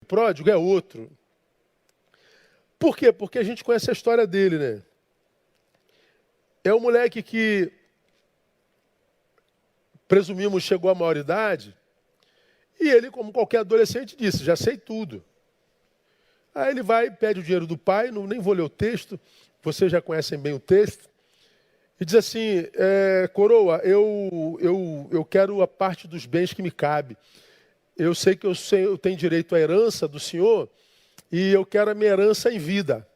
pródigo é outro. Por quê? Porque a gente conhece a história dele, né? É um moleque que, presumimos, chegou à maioridade, e ele, como qualquer adolescente, disse, já sei tudo. Aí ele vai, pede o dinheiro do pai, nem vou ler o texto, vocês já conhecem bem o texto, e diz assim, coroa, eu quero a parte dos bens que me cabe. Eu sei que eu tenho direito à herança do senhor, e eu quero a minha herança em vida.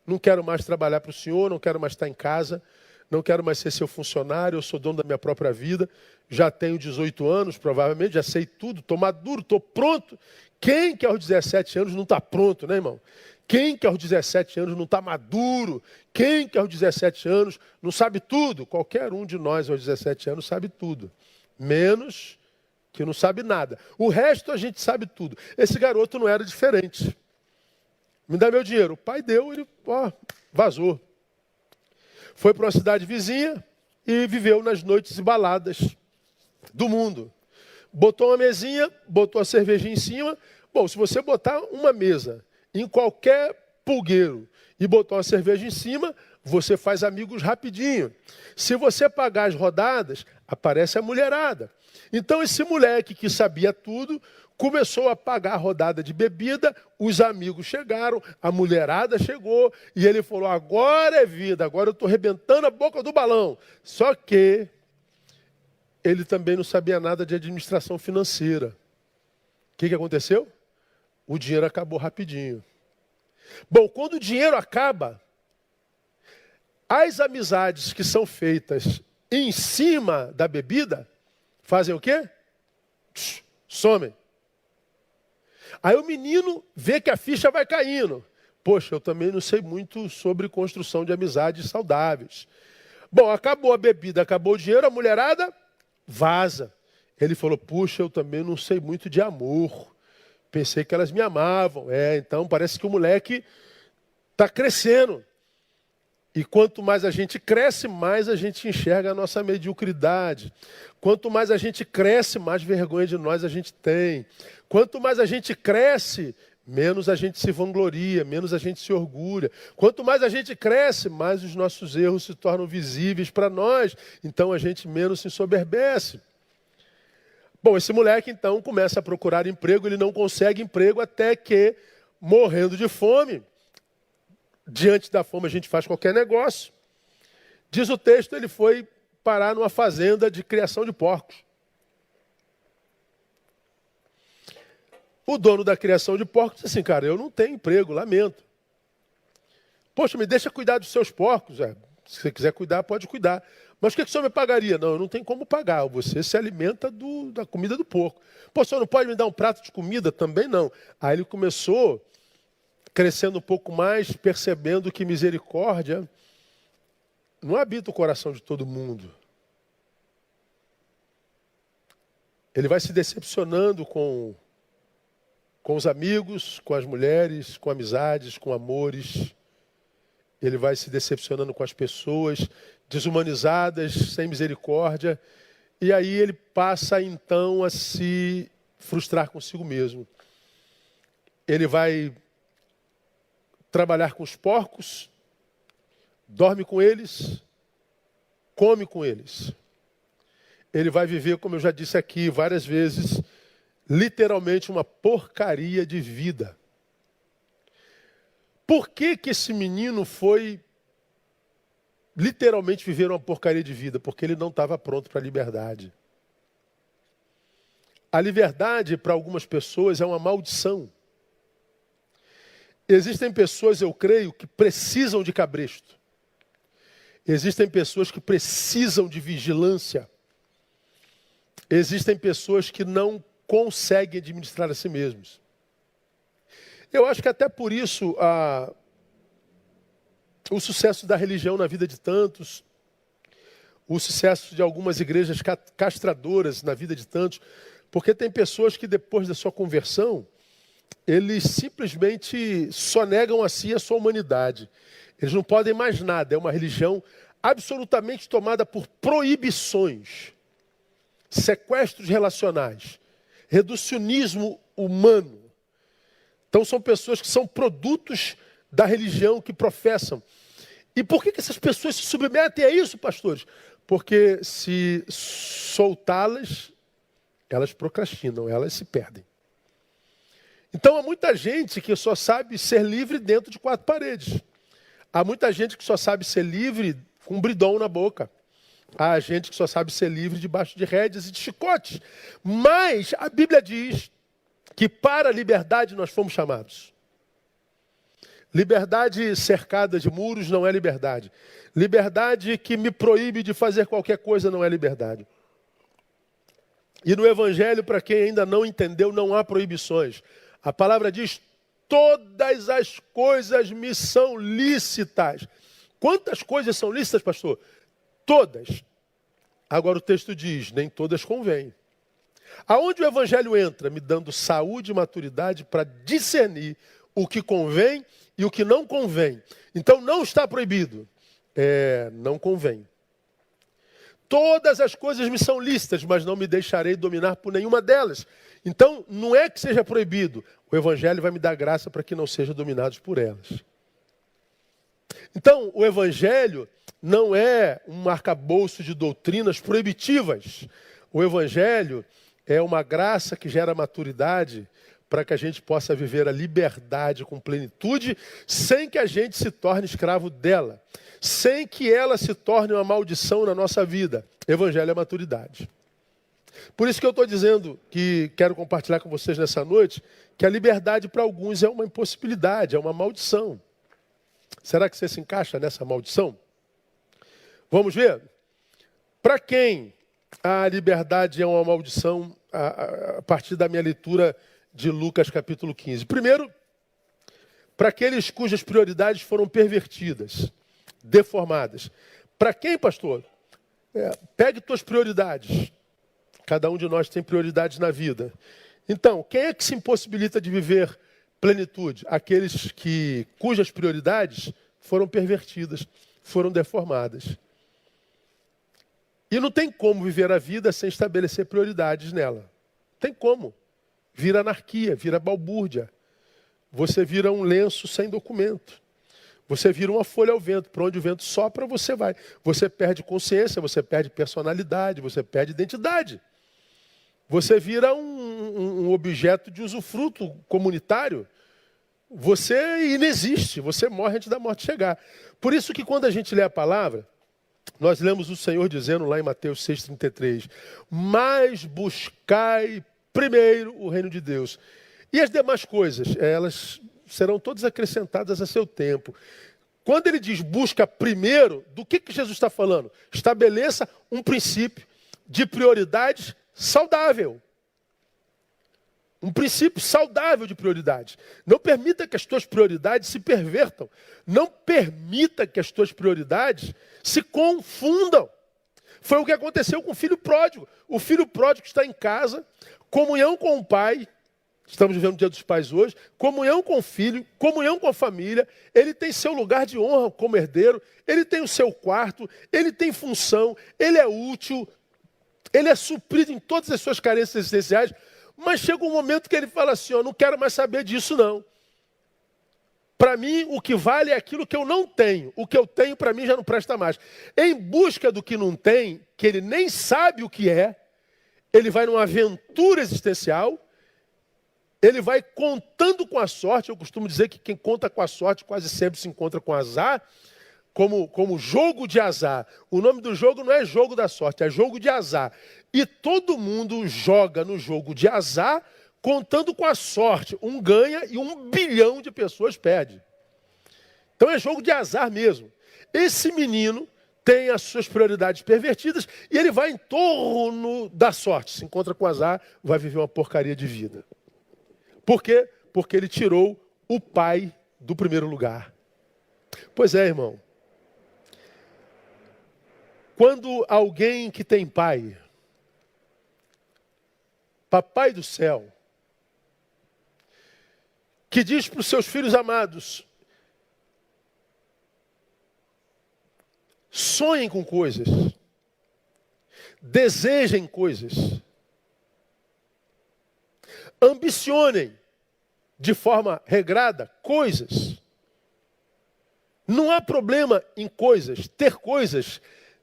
Não quero mais trabalhar para o senhor, não quero mais estar em casa, não quero mais ser seu funcionário, eu sou dono da minha própria vida, já tenho 18 anos, provavelmente, já sei tudo, estou maduro, estou pronto. Quem que aos 17 anos não está pronto, né, irmão? Quem que aos 17 anos não está maduro? Quem que aos 17 anos não sabe tudo? Qualquer um de nós aos 17 anos sabe tudo, menos que não sabe nada. O resto a gente sabe tudo. Esse garoto não era diferente. Me dá meu dinheiro. O pai deu, ele vazou. Foi para uma cidade vizinha e viveu nas noites e baladas do mundo. Botou uma mesinha, botou a cervejinha em cima. Bom, se você botar uma mesa em qualquer pulgueiro e botar uma cerveja em cima, você faz amigos rapidinho. Se você pagar as rodadas, aparece a mulherada. Então esse moleque que sabia tudo, começou a pagar a rodada de bebida, os amigos chegaram, a mulherada chegou, e ele falou, agora é vida, agora eu estou arrebentando a boca do balão. Só que ele também não sabia nada de administração financeira. O que aconteceu? O dinheiro acabou rapidinho. Bom, quando o dinheiro acaba, as amizades que são feitas em cima da bebida, fazem o quê? Somem. Aí o menino vê que a ficha vai caindo. Poxa, eu também não sei muito sobre construção de amizades saudáveis. Bom, acabou a bebida, acabou o dinheiro, a mulherada vaza. Ele falou, puxa, eu também não sei muito de amor. Pensei que elas me amavam. Então parece que o moleque está crescendo. E quanto mais a gente cresce, mais a gente enxerga a nossa mediocridade. Quanto mais a gente cresce, mais vergonha de nós a gente tem. Quanto mais a gente cresce, menos a gente se vangloria, menos a gente se orgulha. Quanto mais a gente cresce, mais os nossos erros se tornam visíveis para nós. Então a gente menos se ensoberbece. Bom, esse moleque então começa a procurar emprego, ele não consegue emprego até que, morrendo de fome, diante da fome a gente faz qualquer negócio. Diz o texto, ele foi parar numa fazenda de criação de porcos. O dono da criação de porcos disse assim, cara, eu não tenho emprego, lamento. Poxa, me deixa cuidar dos seus porcos. Se você quiser cuidar, pode cuidar. Mas o que o senhor me pagaria? Não, eu não tenho como pagar. Você se alimenta da comida do porco. Pô, o senhor não pode me dar um prato de comida? Também não. Aí ele começou, crescendo um pouco mais, percebendo que misericórdia não habita o coração de todo mundo. Ele vai se decepcionando com os amigos, com as mulheres, com amizades, com amores. Ele vai se decepcionando com as pessoas desumanizadas, sem misericórdia. E aí ele passa então a se frustrar consigo mesmo. Ele vai trabalhar com os porcos, dorme com eles, come com eles. Ele vai viver, como eu já disse aqui várias vezes, literalmente uma porcaria de vida. Por que esse menino foi literalmente viver uma porcaria de vida? Porque ele não estava pronto para a liberdade. A liberdade, para algumas pessoas, é uma maldição. Existem pessoas, eu creio, que precisam de cabresto. Existem pessoas que precisam de vigilância. Existem pessoas que não conseguem administrar a si mesmos. Eu acho que até por isso o sucesso da religião na vida de tantos, o sucesso de algumas igrejas castradoras na vida de tantos, porque tem pessoas que depois da sua conversão, eles simplesmente só negam a si a sua humanidade. Eles não podem mais nada. É uma religião absolutamente tomada por proibições, sequestros relacionais, reducionismo humano. Então são pessoas que são produtos da religião que professam. E por que essas pessoas se submetem a isso, pastores? Porque se soltá-las, elas procrastinam, elas se perdem. Então há muita gente que só sabe ser livre dentro de quatro paredes. Há muita gente que só sabe ser livre com um bridão na boca. Há gente que só sabe ser livre debaixo de rédeas e de chicotes. Mas a Bíblia diz que para a liberdade nós fomos chamados. Liberdade cercada de muros não é liberdade. Liberdade que me proíbe de fazer qualquer coisa não é liberdade. E no Evangelho, para quem ainda não entendeu, não há proibições. A palavra diz, todas as coisas me são lícitas. Quantas coisas são lícitas, pastor? Todas. Agora o texto diz, nem todas convêm. Aonde o Evangelho entra? Me dando saúde e maturidade para discernir o que convém e o que não convém. Então não está proibido. Não convém. Todas as coisas me são lícitas, mas não me deixarei dominar por nenhuma delas. Então não é que seja proibido. O Evangelho vai me dar graça para que não sejam dominados por elas. Então o Evangelho não é um arcabouço de doutrinas proibitivas. O Evangelho é uma graça que gera maturidade para que a gente possa viver a liberdade com plenitude, sem que a gente se torne escravo dela, sem que ela se torne uma maldição na nossa vida. Evangelho é maturidade. Por isso que eu estou dizendo que quero compartilhar com vocês nessa noite, que a liberdade para alguns é uma impossibilidade, é uma maldição. Será que você se encaixa nessa maldição? Vamos ver? Para quem a liberdade é uma maldição, a partir da minha leitura de Lucas capítulo 15. Primeiro, para aqueles cujas prioridades foram pervertidas, deformadas. Para quem, pastor? Pegue tuas prioridades. Cada um de nós tem prioridades na vida. Então, quem é que se impossibilita de viver plenitude? Aqueles cujas prioridades foram pervertidas, foram deformadas. E não tem como viver a vida sem estabelecer prioridades nela. Tem como. Vira anarquia, vira balbúrdia. Você vira um lenço sem documento. Você vira uma folha ao vento. Para onde o vento sopra, você vai. Você perde consciência, você perde personalidade, você perde identidade. Você vira um objeto de usufruto comunitário. Você inexiste, você morre antes da morte chegar. Por isso que quando a gente lê a palavra, nós lemos o Senhor dizendo lá em Mateus 6,33, mas buscai primeiro o reino de Deus. E as demais coisas, elas serão todas acrescentadas a seu tempo. Quando ele diz busca primeiro, do que Jesus está falando? Estabeleça um princípio de prioridades saudável. Um princípio saudável de prioridades. Não permita que as tuas prioridades se pervertam. Não permita que as tuas prioridades se confundam. Foi o que aconteceu com o filho pródigo. O filho pródigo está em casa, comunhão com o pai, estamos vivendo o Dia dos Pais hoje, comunhão com o filho, comunhão com a família, ele tem seu lugar de honra como herdeiro, ele tem o seu quarto, ele tem função, ele é útil, ele é suprido em todas as suas carências existenciais, mas chega um momento que ele fala assim, não quero mais saber disso não. Para mim, o que vale é aquilo que eu não tenho. O que eu tenho, para mim, já não presta mais. Em busca do que não tem, que ele nem sabe o que é, ele vai numa aventura existencial, ele vai contando com a sorte. Eu costumo dizer que quem conta com a sorte quase sempre se encontra com azar, como jogo de azar. O nome do jogo não é jogo da sorte, é jogo de azar. E todo mundo joga no jogo de azar, contando com a sorte. Um ganha e 1 bilhão de pessoas perde. Então é jogo de azar mesmo. Esse menino tem as suas prioridades pervertidas e ele vai em torno da sorte. Se encontra com o azar, vai viver uma porcaria de vida. Por quê? Porque ele tirou o pai do primeiro lugar. Pois é, irmão. Quando alguém que tem pai, papai do céu, que diz para os seus filhos amados, sonhem com coisas, desejem coisas, ambicionem, de forma regrada coisas. Não há problema em coisas, ter coisas,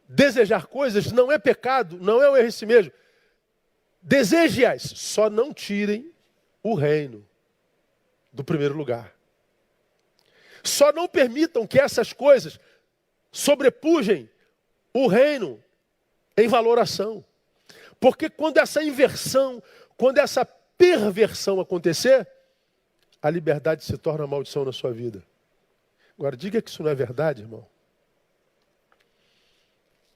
desejar coisas não é pecado, não é o erro em si mesmo. Deseje-as, só não tirem o reino do primeiro lugar. Só não permitam que essas coisas sobrepujem o reino em valoração. Porque quando essa inversão, quando essa perversão acontecer, a liberdade se torna maldição na sua vida. Agora, diga que isso não é verdade, irmão.